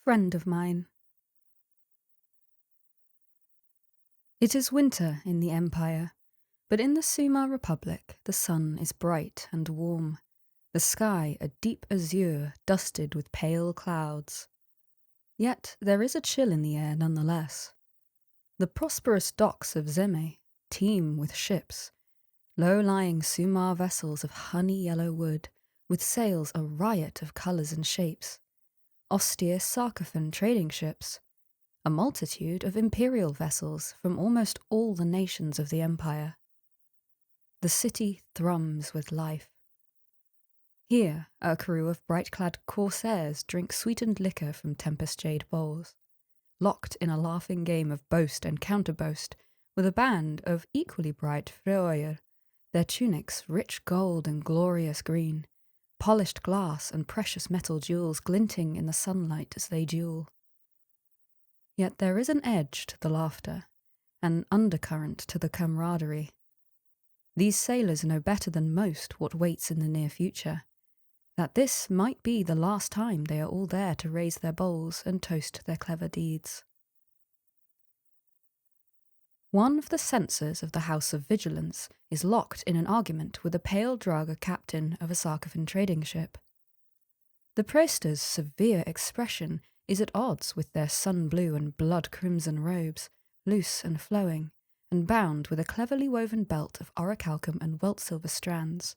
Friend of mine. It is winter in the Empire, but in the Sumer Republic the sun is bright and warm, the sky a deep azure dusted with pale clouds. Yet there is a chill in the air nonetheless. The prosperous docks of Zeme teem with ships, low-lying Sumar vessels of honey-yellow wood, with sails a riot of colours and shapes, austere Sarkophan trading ships, a multitude of imperial vessels from almost all the nations of the Empire. The city thrums with life. Here, a crew of bright-clad corsairs drink sweetened liquor from tempest jade bowls, locked in a laughing game of boast and counterboast with a band of equally bright Freyr, their tunics rich gold and glorious green, polished glass and precious metal jewels glinting in the sunlight as they duel. Yet there is an edge to the laughter, an undercurrent to the camaraderie. These sailors know better than most what waits in the near future, that this might be the last time they are all there to raise their bowls and toast their clever deeds. One of the censors of the House of Vigilance is locked in an argument with a pale Draga captain of a Sarkophan trading ship. The Praester's severe expression is at odds with their sun-blue and blood-crimson robes, loose and flowing, and bound with a cleverly woven belt of orichalcum and welt-silver strands.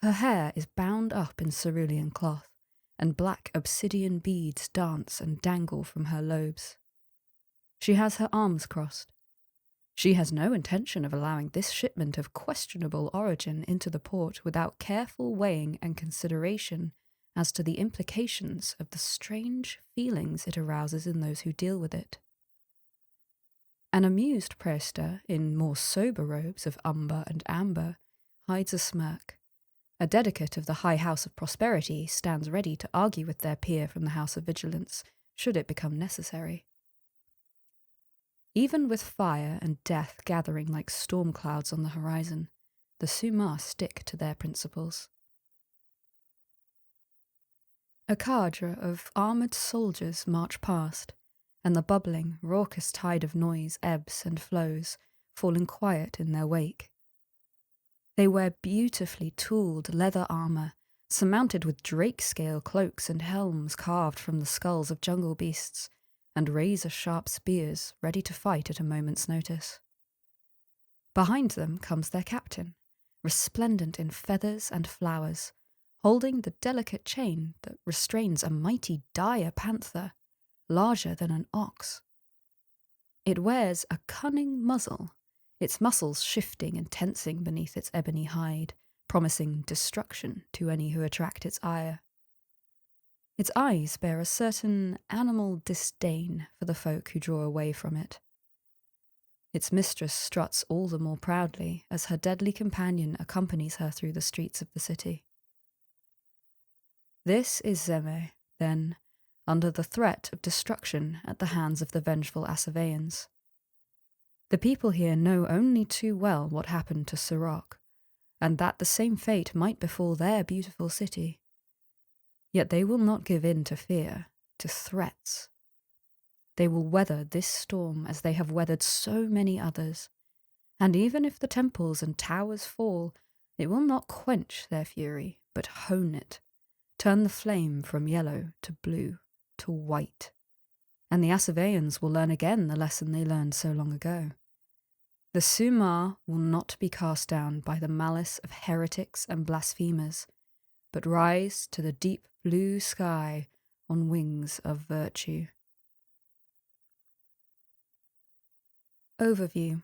Her hair is bound up in cerulean cloth, and black obsidian beads dance and dangle from her lobes. She has her arms crossed. She has no intention of allowing this shipment of questionable origin into the port without careful weighing and consideration as to the implications of the strange feelings it arouses in those who deal with it. An amused Praester, in more sober robes of umber and amber, hides a smirk. A dedicate of the High House of Prosperity stands ready to argue with their peer from the House of Vigilance, should it become necessary. Even with fire and death gathering like storm clouds on the horizon, the Sumar stick to their principles. A cadre of armoured soldiers march past, and the bubbling, raucous tide of noise ebbs and flows, falling quiet in their wake. They wear beautifully tooled leather armour, surmounted with drake-scale cloaks and helms carved from the skulls of jungle beasts, and razor-sharp spears ready to fight at a moment's notice. Behind them comes their captain, resplendent in feathers and flowers, holding the delicate chain that restrains a mighty dire panther, larger than an ox. It wears a cunning muzzle, its muscles shifting and tensing beneath its ebony hide, promising destruction to any who attract its ire. Its eyes bear a certain animal disdain for the folk who draw away from it. Its mistress struts all the more proudly as her deadly companion accompanies her through the streets of the city. This is Zeme, then, under the threat of destruction at the hands of the vengeful Assaveans. The people here know only too well what happened to Sirach, and that the same fate might befall their beautiful city. Yet they will not give in to fear, to threats. They will weather this storm as they have weathered so many others, and even if the temples and towers fall, it will not quench their fury, but hone it, turn the flame from yellow to blue to white, and the Assaveans will learn again the lesson they learned so long ago. The Sumar will not be cast down by the malice of heretics and blasphemers, but rise to the deep blue sky on wings of virtue. Overview.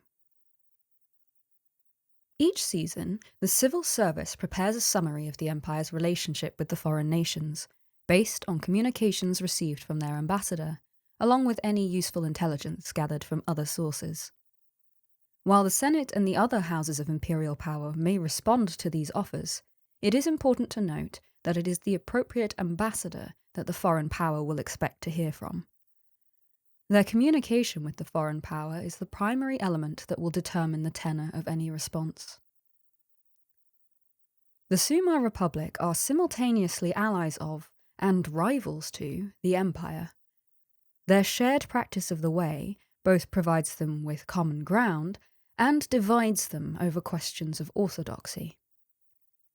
Each season, the civil service prepares a summary of the Empire's relationship with the foreign nations, based on communications received from their ambassador, along with any useful intelligence gathered from other sources. While the Senate and the other houses of imperial power may respond to these offers, it is important to note that it is the appropriate ambassador that the foreign power will expect to hear from. Their communication with the foreign power is the primary element that will determine the tenor of any response. The Sumar Republic are simultaneously allies of, and rivals to, the Empire. Their shared practice of the way both provides them with common ground and divides them over questions of orthodoxy.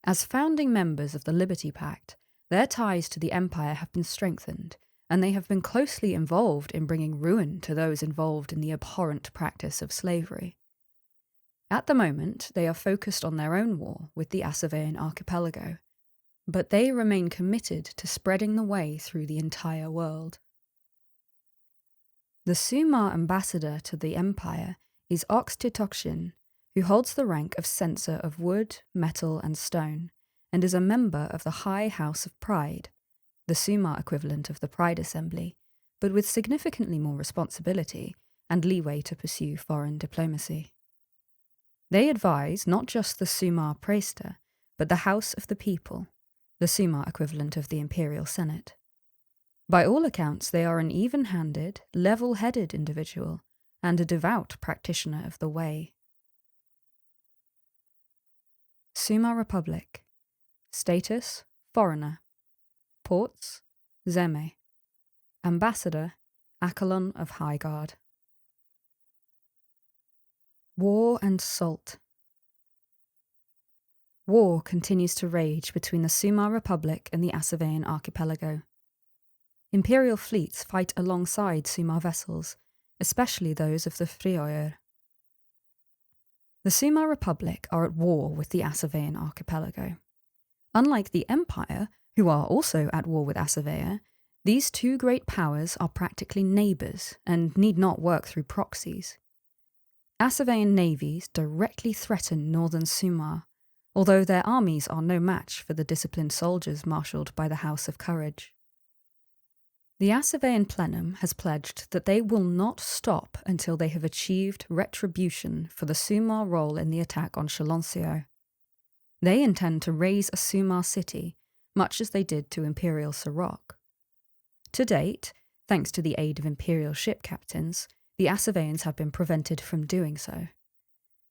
As founding members of the Liberty Pact, their ties to the Empire have been strengthened, and they have been closely involved in bringing ruin to those involved in the abhorrent practice of slavery. At the moment, they are focused on their own war with the Asavean archipelago, but they remain committed to spreading the way through the entire world. The Sumar ambassador to the Empire is ATTRIBUTION, who holds the rank of censor of wood, metal, and stone, and is a member of the High House of Pride, the Sumar equivalent of the Pride Assembly, but with significantly more responsibility and leeway to pursue foreign diplomacy. They advise not just the Sumar Praester, but the House of the People, the Sumar equivalent of the Imperial Senate. By all accounts, they are an even-handed, level-headed individual and a devout practitioner of the way. Sumar Republic. Status: foreigner. Ports: Zeme. Ambassador: Accolon of High Guard. War and Salt. War continues to rage between the Sumar Republic and the Asavean archipelago. Imperial fleets fight alongside Sumar vessels, especially those of the Frioer. The Sumar Republic are at war with the Asavean archipelago. Unlike the Empire, who are also at war with Asavea, these two great powers are practically neighbours and need not work through proxies. Asavean navies directly threaten northern Sumar, although their armies are no match for the disciplined soldiers marshalled by the House of Courage. The Asavean plenum has pledged that they will not stop until they have achieved retribution for the Sumar role in the attack on Chaloncio. They intend to raise a Sumar city, much as they did to Imperial Sirach. To date, thanks to the aid of Imperial ship captains, the Asaveans have been prevented from doing so.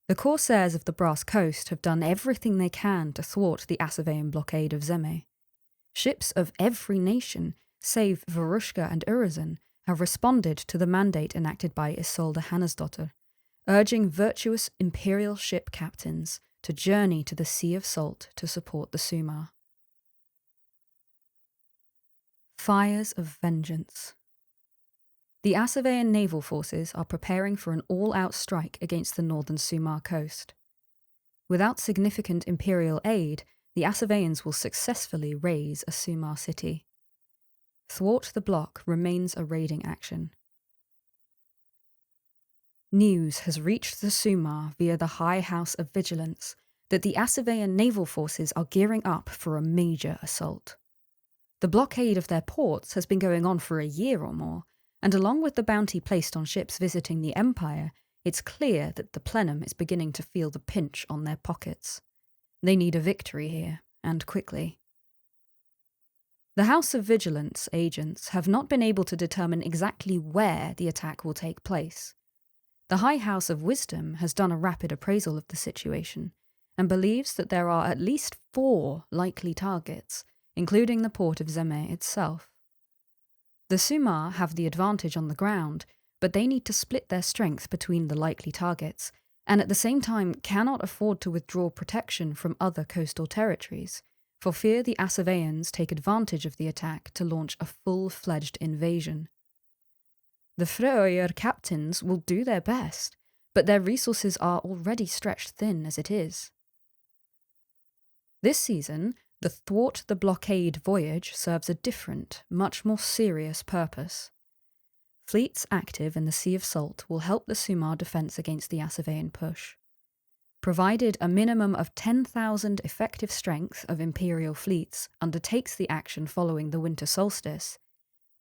The corsairs of the Brass Coast have done everything they can to thwart the Asavean blockade of Zeme. Ships of every nation, save Varushka and Urizen, have responded to the mandate enacted by Isolde Hannesdotter, urging virtuous imperial ship captains to journey to the Sea of Salt to support the Sumar. Fires of Vengeance. The Asavean naval forces are preparing for an all-out strike against the northern Sumar coast. Without significant imperial aid, the Asaveans will successfully raise a Sumar city. Thwart the block remains a raiding action. News has reached the Sumar via the High House of Vigilance that the Asavean naval forces are gearing up for a major assault. The blockade of their ports has been going on for a year or more, and along with the bounty placed on ships visiting the Empire, it's clear that the plenum is beginning to feel the pinch on their pockets. They need a victory here, and quickly. The House of Vigilance agents have not been able to determine exactly where the attack will take place. The High House of Wisdom has done a rapid appraisal of the situation, and believes that there are at least 4 likely targets, including the port of Zeme itself. The Sumar have the advantage on the ground, but they need to split their strength between the likely targets, and at the same time cannot afford to withdraw protection from other coastal territories, for fear the Asaveans take advantage of the attack to launch a full-fledged invasion. The Frioer captains will do their best, but their resources are already stretched thin as it is. This season, the Thwart the Blockade voyage serves a different, much more serious purpose. Fleets active in the Sea of Salt will help the Sumar defence against the Asavean push. Provided a minimum of 10,000 effective strength of Imperial fleets undertakes the action following the winter solstice,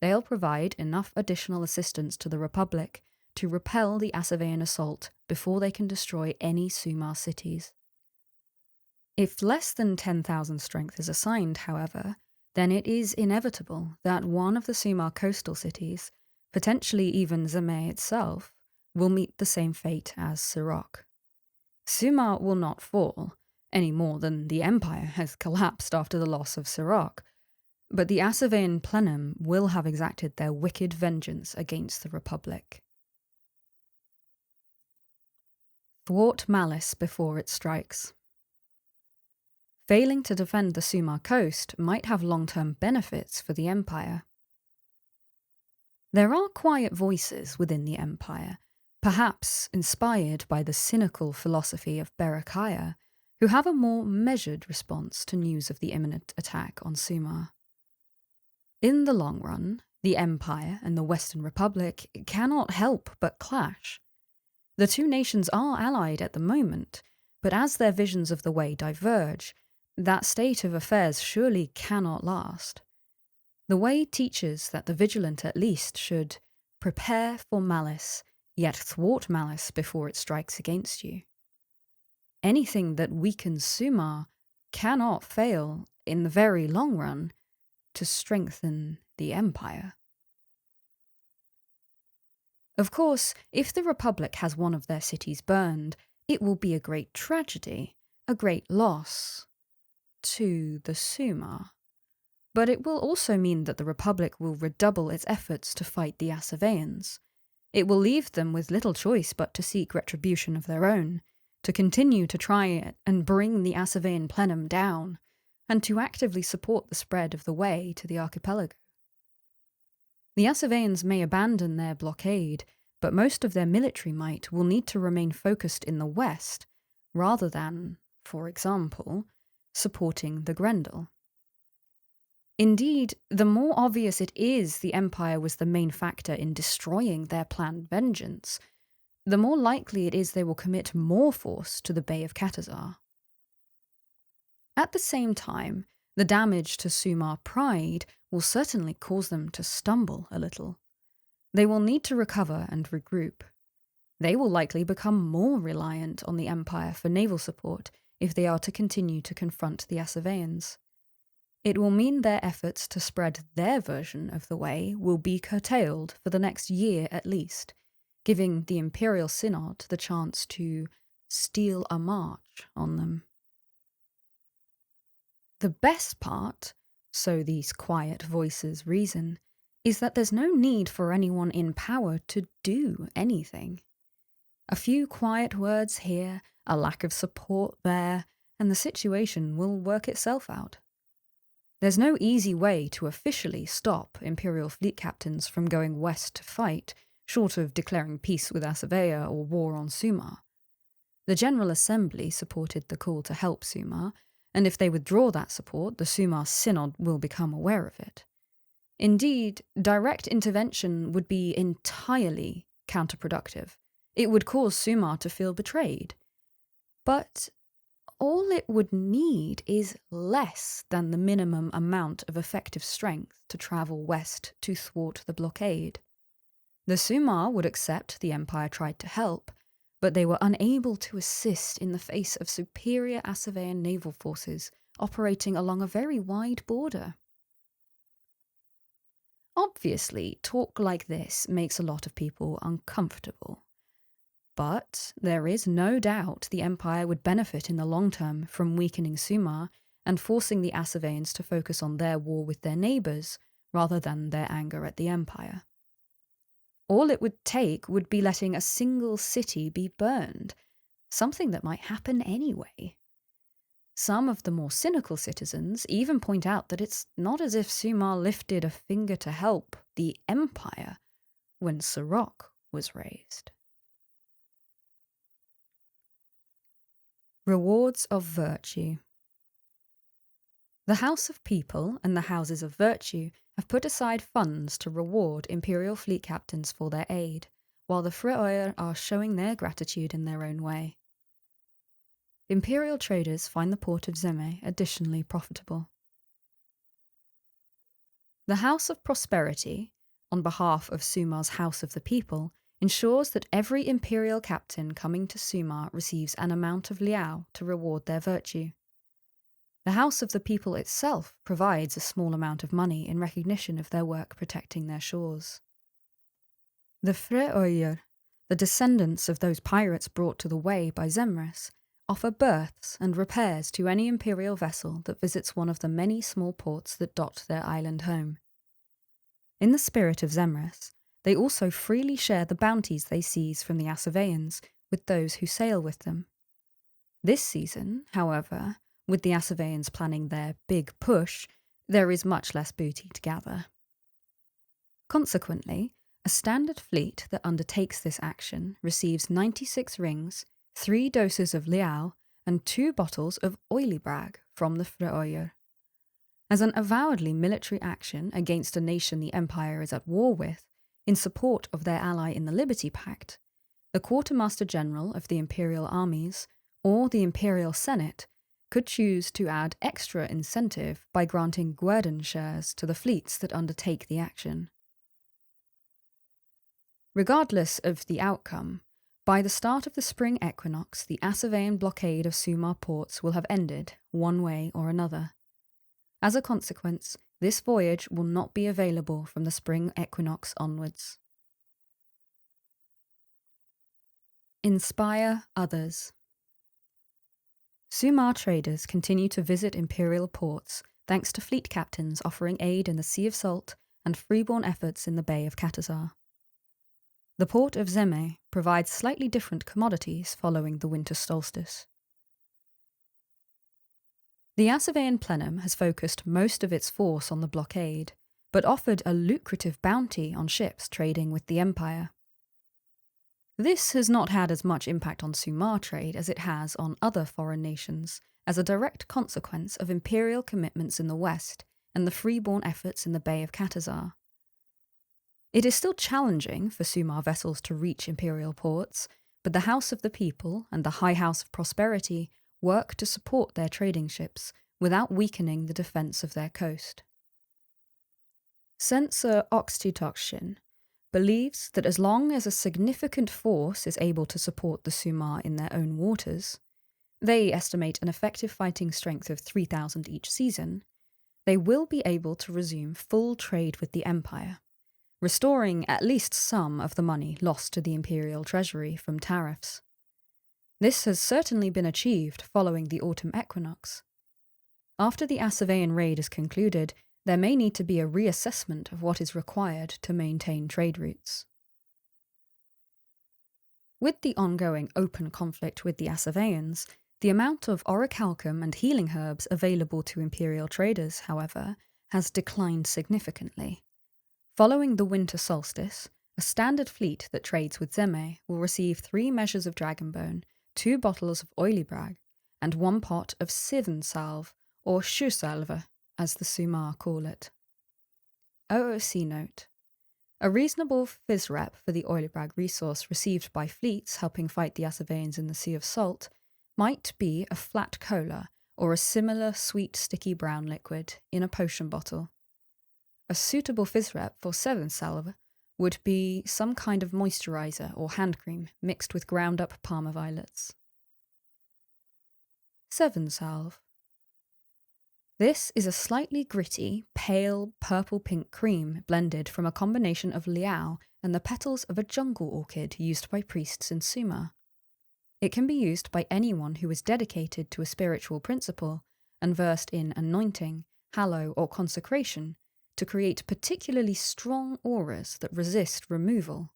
they'll provide enough additional assistance to the Republic to repel the Asavean assault before they can destroy any Sumar cities. If less than 10,000 strength is assigned, however, then it is inevitable that one of the Sumar coastal cities, potentially even Zeme itself, will meet the same fate as Sirach. Sumar will not fall, any more than the Empire has collapsed after the loss of Sirach, but the Asavean plenum will have exacted their wicked vengeance against the Republic. Thwart malice before it strikes. Failing to defend the Sumar coast might have long-term benefits for the Empire. There are quiet voices within the Empire, perhaps inspired by the cynical philosophy of Berechiah, who have a more measured response to news of the imminent attack on Sumar. In the long run, the Empire and the Western Republic cannot help but clash. The two nations are allied at the moment, but as their visions of the way diverge, that state of affairs surely cannot last. The way teaches that the vigilant at least should prepare for malice, yet thwart malice before it strikes against you. Anything that weakens Sumar cannot fail, in the very long run, to strengthen the Empire. Of course, if the Republic has one of their cities burned, it will be a great tragedy, a great loss to the Sumar. But it will also mean that the Republic will redouble its efforts to fight the Asaveans. It will leave them with little choice but to seek retribution of their own, to continue to try and bring the Asavean plenum down, and to actively support the spread of the way to the archipelago. The Asaveans may abandon their blockade, but most of their military might will need to remain focused in the west, rather than, for example, supporting the Grendel. Indeed, the more obvious it is the Empire was the main factor in destroying their planned vengeance, the more likely it is they will commit more force to the Bay of Katazar. At the same time, the damage to Sumar pride will certainly cause them to stumble a little. They will need to recover and regroup. They will likely become more reliant on the Empire for naval support if they are to continue to confront the Asaveans. It will mean their efforts to spread their version of the way will be curtailed for the next year at least, giving the Imperial Synod the chance to steal a march on them. The best part, so these quiet voices reason, is that there's no need for anyone in power to do anything. A few quiet words here, a lack of support there, and the situation will work itself out. There's no easy way to officially stop Imperial fleet captains from going west to fight, short of declaring peace with Asavea or war on Sumar. The General Assembly supported the call to help Sumar, and if they withdraw that support, the Sumar Synod will become aware of it. Indeed, direct intervention would be entirely counterproductive. It would cause Sumar to feel betrayed. But all it would need is less than the minimum amount of effective strength to travel west to thwart the blockade. The Sumar would accept the Empire tried to help, but they were unable to assist in the face of superior Asavean naval forces operating along a very wide border. Obviously, talk like this makes a lot of people uncomfortable. But there is no doubt the Empire would benefit in the long term from weakening Sumar and forcing the Asaveans to focus on their war with their neighbours rather than their anger at the Empire. All it would take would be letting a single city be burned, something that might happen anyway. Some of the more cynical citizens even point out that it's not as if Sumar lifted a finger to help the Empire when Sirach was raised. Rewards of Virtue. The House of People and the Houses of Virtue have put aside funds to reward Imperial fleet captains for their aid, while the Freoyer are showing their gratitude in their own way. Imperial traders find the port of Zeme additionally profitable. The House of Prosperity, on behalf of Sumar's House of the People, ensures that every Imperial captain coming to Sumar receives an amount of liao to reward their virtue. The House of the People itself provides a small amount of money in recognition of their work protecting their shores. The Freoyer, the descendants of those pirates brought to the way by Zemres, offer berths and repairs to any imperial vessel that visits one of the many small ports that dot their island home. In the spirit of Zemrys, they also freely share the bounties they seize from the Assaveans with those who sail with them. This season, however, with the Assaveans planning their big push, there is much less booty to gather. Consequently, a standard fleet that undertakes this action receives 96 rings, 3 doses of liao, and 2 bottles of oilibrag from the Freoyer. As an avowedly military action against a nation the Empire is at war with, in support of their ally in the Liberty Pact, the Quartermaster General of the Imperial Armies, or the Imperial Senate, could choose to add extra incentive by granting guerdon shares to the fleets that undertake the action. Regardless of the outcome, by the start of the spring equinox, the Assavean blockade of Sumar ports will have ended, one way or another. As a consequence, this voyage will not be available from the spring equinox onwards. Inspire others. Sumar traders continue to visit imperial ports thanks to fleet captains offering aid in the Sea of Salt and freeborn efforts in the Bay of Katazar. The port of Zeme provides slightly different commodities following the winter solstice. The Assavean plenum has focused most of its force on the blockade, but offered a lucrative bounty on ships trading with the Empire. This has not had as much impact on Sumar trade as it has on other foreign nations, as a direct consequence of imperial commitments in the west and the freeborn efforts in the Bay of Katazar. It is still challenging for Sumar vessels to reach imperial ports, but the House of the People and the High House of Prosperity work to support their trading ships without weakening the defence of their coast. Censor ATTRIBUTIONS believes that as long as a significant force is able to support the Sumar in their own waters, they estimate an effective fighting strength of 3,000 each season, they will be able to resume full trade with the Empire, restoring at least some of the money lost to the imperial treasury from tariffs. This has certainly been achieved following the autumn equinox. After the Assavean raid is concluded, there may need to be a reassessment of what is required to maintain trade routes. With the ongoing open conflict with the Assaveans, the amount of orichalcum and healing herbs available to imperial traders, however, has declined significantly. Following the winter solstice, a standard fleet that trades with Zeme will receive 3 measures of dragonbone, 2 bottles of oilibrag, and 1 pot of Sivn salve, or shusalve, as the Sumar call it. OOC note: a reasonable FISREP for the oilibrag resource received by fleets helping fight the Assaveans in the Sea of Salt might be a flat cola or a similar sweet sticky brown liquid in a potion bottle. A suitable FISREP for Sivn salve would be some kind of moisturiser or hand cream mixed with ground up Parma violets. Sivn salve. This is a slightly gritty, pale, purple-pink cream blended from a combination of liao and the petals of a jungle orchid used by priests in Sumar. It can be used by anyone who is dedicated to a spiritual principle and versed in anointing, hallow, or consecration to create particularly strong auras that resist removal.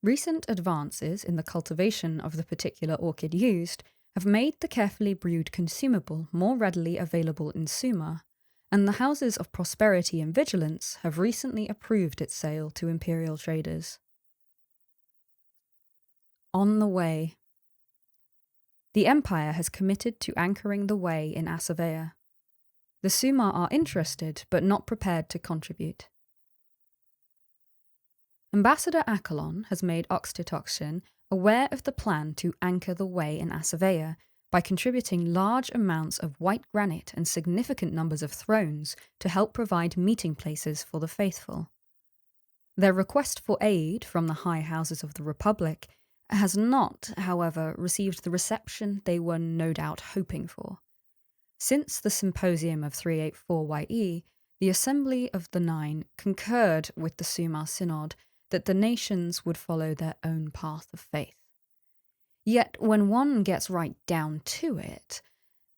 Recent advances in the cultivation of the particular orchid used have made the carefully brewed consumable more readily available in Sumar, and the Houses of Prosperity and Vigilance have recently approved its sale to imperial traders. On the way. The Empire has committed to anchoring the way in Assavea. The Sumar are interested but not prepared to contribute. Ambassador Accolon has made Oxtitoxian aware of the plan to anchor the way in Assavea by contributing large amounts of white granite and significant numbers of thrones to help provide meeting places for the faithful. Their request for aid from the high houses of the Republic has not, however, received the reception they were no doubt hoping for. Since the Symposium of 384YE, the Assembly of the Nine concurred with the Sumar Synod that the nations would follow their own path of faith. Yet when one gets right down to it,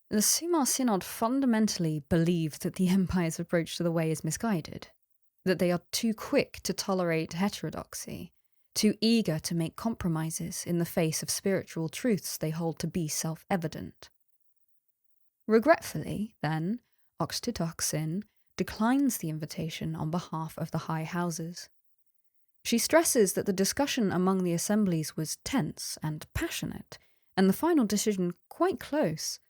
the Sumar Synod fundamentally believe that the Empire's approach to the way is misguided, that they are too quick to tolerate heterodoxy, too eager to make compromises in the face of spiritual truths they hold to be self-evident. Regretfully, then, Oxytocin declines the invitation on behalf of the High Houses. She stresses that the discussion among the assemblies was tense and passionate, and the final decision quite close,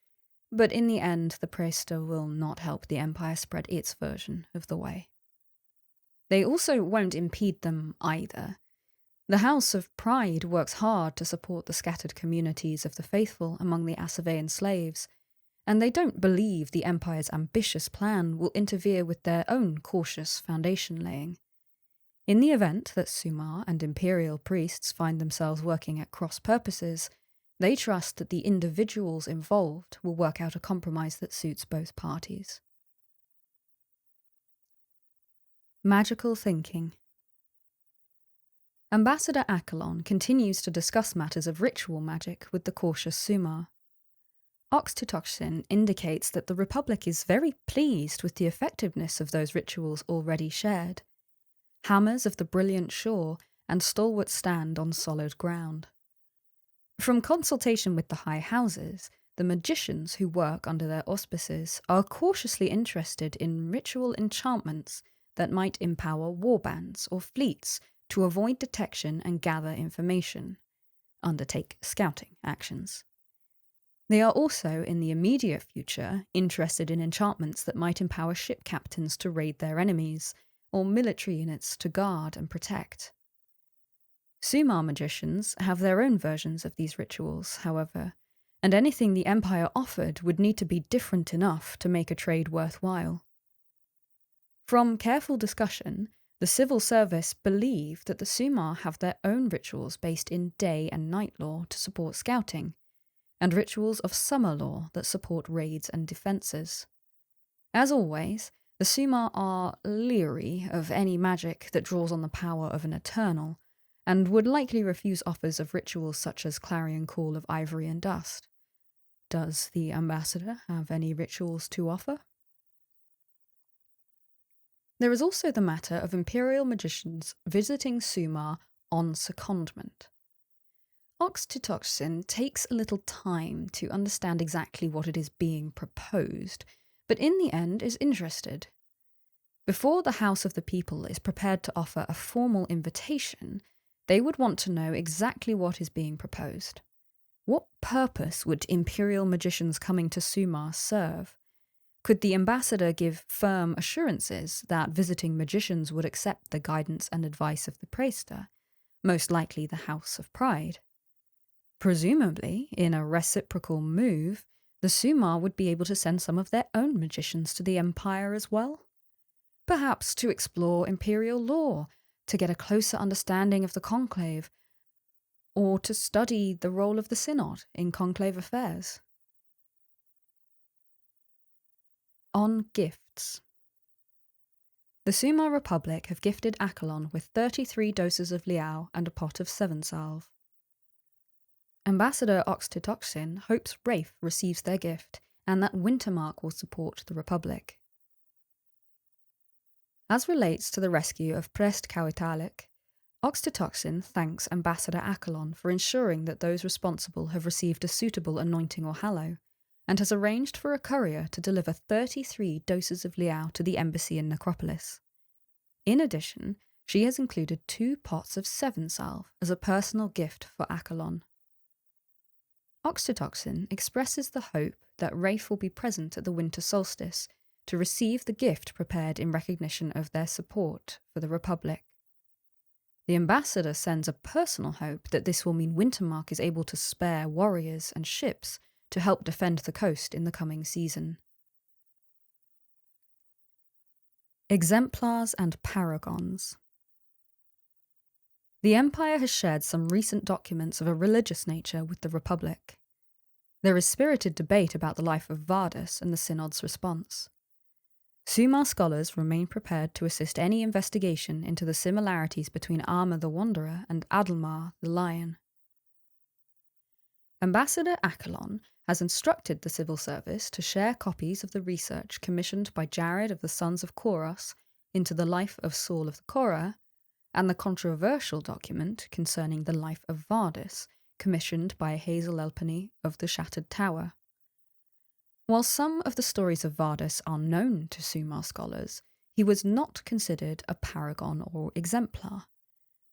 but in the end the Praester will not help the Empire spread its version of the way. They also won't impede them either. The House of Pride works hard to support the scattered communities of the faithful among the Asavean slaves, and they don't believe the Empire's ambitious plan will interfere with their own cautious foundation-laying. In the event that Sumar and Imperial priests find themselves working at cross purposes, they trust that the individuals involved will work out a compromise that suits both parties. Magical thinking. Ambassador Achelon continues to discuss matters of ritual magic with the cautious Sumar. Oxytocin indicates that the Republic is very pleased with the effectiveness of those rituals already shared. Hammers of the brilliant shore and stalwart stand on solid ground. From consultation with the High Houses, the magicians who work under their auspices are cautiously interested in ritual enchantments that might empower warbands or fleets to avoid detection and gather information, undertake scouting actions. They are also, in the immediate future, interested in enchantments that might empower ship captains to raid their enemies, or military units to guard and protect. Sumar magicians have their own versions of these rituals, however, and anything the Empire offered would need to be different enough to make a trade worthwhile. From careful discussion, the civil service believe that the Sumar have their own rituals based in day and night law to support scouting, and rituals of summer law that support raids and defences. As always, the Sumar are leery of any magic that draws on the power of an Eternal, and would likely refuse offers of rituals such as Clarion Call of Ivory and Dust. Does the Ambassador have any rituals to offer? There is also the matter of Imperial magicians visiting Sumar on secondment. Oxytocin takes a little time to understand exactly what it is being proposed, but in the end is interested. Before the House of the People is prepared to offer a formal invitation, they would want to know exactly what is being proposed. What purpose would Imperial magicians coming to Sumar serve? Could the ambassador give firm assurances that visiting magicians would accept the guidance and advice of the Praester, most likely the House of Pride? Presumably, in a reciprocal move, the Sumar would be able to send some of their own magicians to the Empire as well. Perhaps to explore Imperial law, to get a closer understanding of the Conclave, or to study the role of the Synod in Conclave affairs. On gifts. The Sumar Republic have gifted Achelon with 33 doses of Liao and a pot of 7 salve. Ambassador Oxytocin hopes Rafe receives their gift and that Wintermark will support the Republic. As relates to the rescue of Prest Kauitalik, Oxytocin thanks Ambassador Achelon for ensuring that those responsible have received a suitable anointing or hallow, and has arranged for a courier to deliver 33 doses of Liao to the embassy in Necropolis. In addition, she has included 2 pots of 7 salve as a personal gift for Achelon. Oxytocin expresses the hope that Rafe will be present at the winter solstice to receive the gift prepared in recognition of their support for the Republic. The ambassador sends a personal hope that this will mean Wintermark is able to spare warriors and ships to help defend the coast in the coming season. Exemplars and Paragons. The Empire has shared some recent documents of a religious nature with the Republic. There is spirited debate about the life of Vardus and the Synod's response. Sumar scholars remain prepared to assist any investigation into the similarities between Arma the Wanderer and Adelmar the Lion. Ambassador Achelon has instructed the civil service to share copies of the research commissioned by Jared of the Sons of Koros into the life of Saul of the Korah, and the controversial document concerning the life of Vardis, commissioned by Hazel Elpenny of the Shattered Tower. While some of the stories of Vardis are known to Sumer scholars, he was not considered a paragon or exemplar.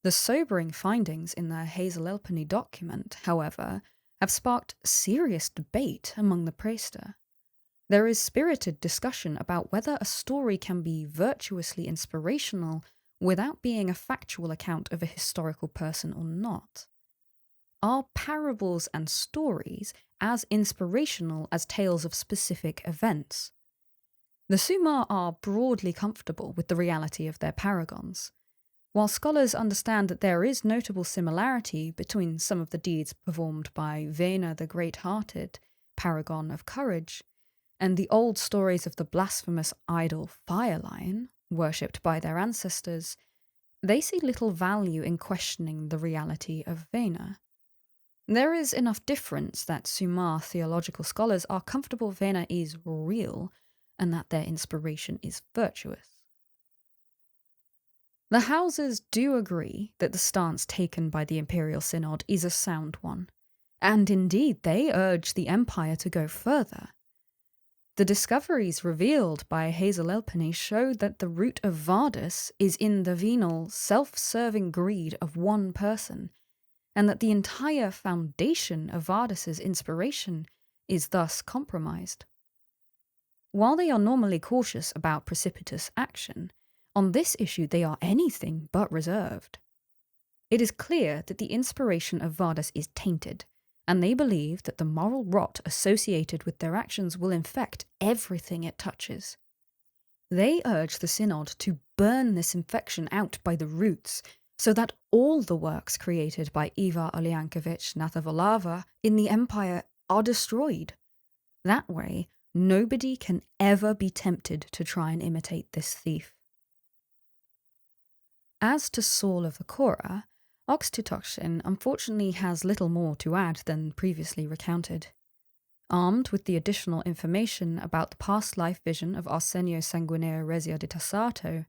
The sobering findings in the Hazel Elpenny document, however, have sparked serious debate among the praester. There is spirited discussion about whether a story can be virtuously inspirational without being a factual account of a historical person or not. Are parables and stories as inspirational as tales of specific events? The Sumer are broadly comfortable with the reality of their paragons. While scholars understand that there is notable similarity between some of the deeds performed by Vena the Great-Hearted, paragon of courage, and the old stories of the blasphemous idol Firelion, worshipped by their ancestors, they see little value in questioning the reality of Vena. There is enough difference that Sumer theological scholars are comfortable Vena is real and that their inspiration is virtuous. The houses do agree that the stance taken by the Imperial Synod is a sound one, and indeed they urge the Empire to go further. The discoveries revealed by Hazel Elpenny show that the root of Vardis is in the venal, self-serving greed of one person, and that the entire foundation of Vardis's inspiration is thus compromised. While they are normally cautious about precipitous action, on this issue they are anything but reserved. It is clear that the inspiration of Vardis is tainted, and they believe that the moral rot associated with their actions will infect everything it touches. They urge the Synod to burn this infection out by the roots, so that all the works created by Ivar Olyankovich Nathavolava in the Empire are destroyed. That way, nobody can ever be tempted to try and imitate this thief. As to Saul of the Korah, Oxytocin unfortunately has little more to add than previously recounted. Armed with the additional information about the past life vision of Arsenio Sanguineo Rezia de Tassato,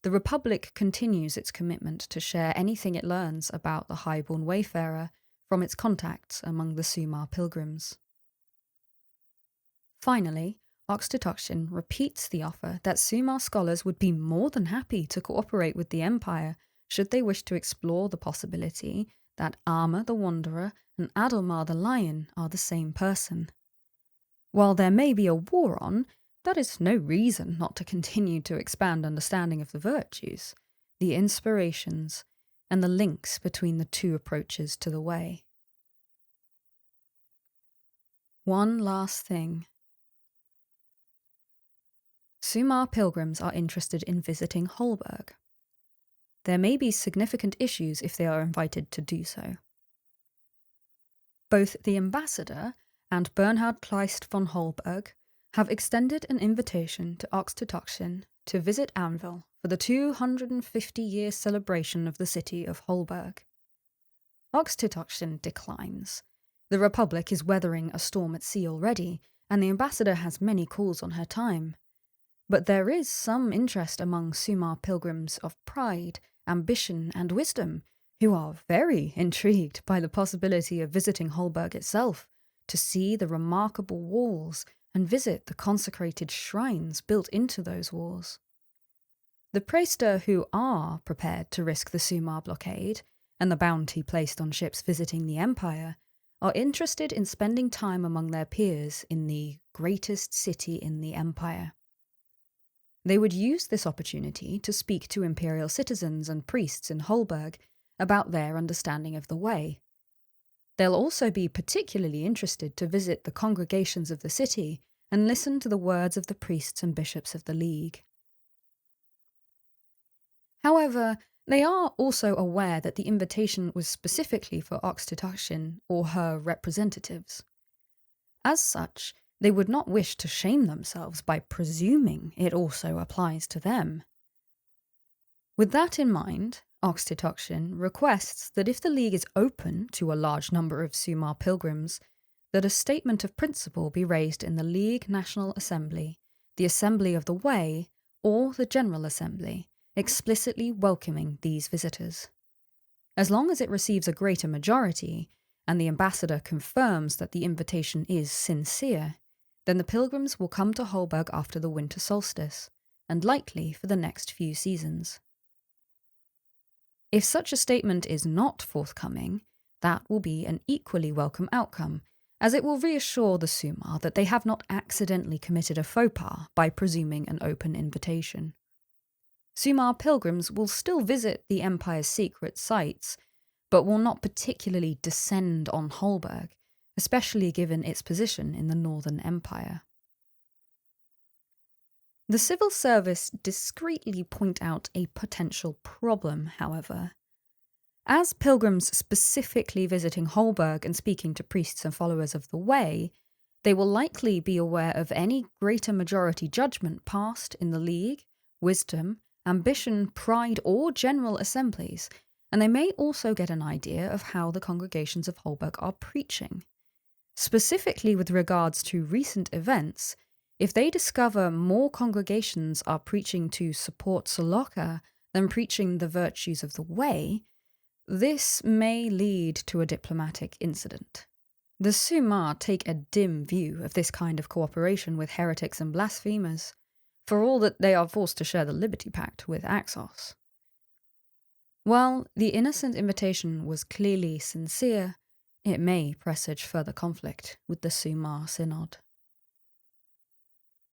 the Republic continues its commitment to share anything it learns about the highborn wayfarer from its contacts among the Sumer pilgrims. Finally, Oxytocin repeats the offer that Sumer scholars would be more than happy to cooperate with the Empire should they wish to explore the possibility that Arma the Wanderer and Adelmar the Lion are the same person. While there may be a war on, that is no reason not to continue to expand understanding of the virtues, the inspirations, and the links between the two approaches to the way. One last thing. Sumer pilgrims are interested in visiting Holberg. There may be significant issues if they are invited to do so. Both the ambassador and Bernhard Kleist von Holberg have extended an invitation to Oxytocin to visit Anvil for the 250-year celebration of the city of Holberg. Oxytocin declines. The Republic is weathering a storm at sea already, and the ambassador has many calls on her time. But there is some interest among Sumer pilgrims of pride, ambition, and wisdom, who are very intrigued by the possibility of visiting Holberg itself, to see the remarkable walls and visit the consecrated shrines built into those walls. The praester who are prepared to risk the Sumer blockade, and the bounty placed on ships visiting the Empire, are interested in spending time among their peers in the greatest city in the Empire. They would use this opportunity to speak to imperial citizens and priests in Holberg about their understanding of the way. They'll also be particularly interested to visit the congregations of the city and listen to the words of the priests and bishops of the League. However, they are also aware that the invitation was specifically for Oxytocin or her representatives. As such, they would not wish to shame themselves by presuming it also applies to them. With that in mind, ATTRIBUTION requests that if the League is open to a large number of Sumar pilgrims, that a statement of principle be raised in the League National Assembly, the Assembly of the Way, or the General Assembly, explicitly welcoming these visitors. As long as it receives a greater majority, and the ambassador confirms that the invitation is sincere, then the pilgrims will come to Holberg after the winter solstice, and likely for the next few seasons. If such a statement is not forthcoming, that will be an equally welcome outcome, as it will reassure the Sumar that they have not accidentally committed a faux pas by presuming an open invitation. Sumar pilgrims will still visit the Empire's secret sites, but will not particularly descend on Holberg, especially given its position in the Northern Empire. The civil service discreetly point out a potential problem, however. As pilgrims specifically visiting Holberg and speaking to priests and followers of the Way, they will likely be aware of any greater majority judgment passed in the League, Wisdom, Ambition, Pride, or General Assemblies, and they may also get an idea of how the congregations of Holberg are preaching. Specifically with regards to recent events, if they discover more congregations are preaching to support Saloka than preaching the virtues of the Way, this may lead to a diplomatic incident. The Sumar take a dim view of this kind of cooperation with heretics and blasphemers, for all that they are forced to share the Liberty Pact with Axos. While the innocent invitation was clearly sincere, it may presage further conflict with the Sumar Synod.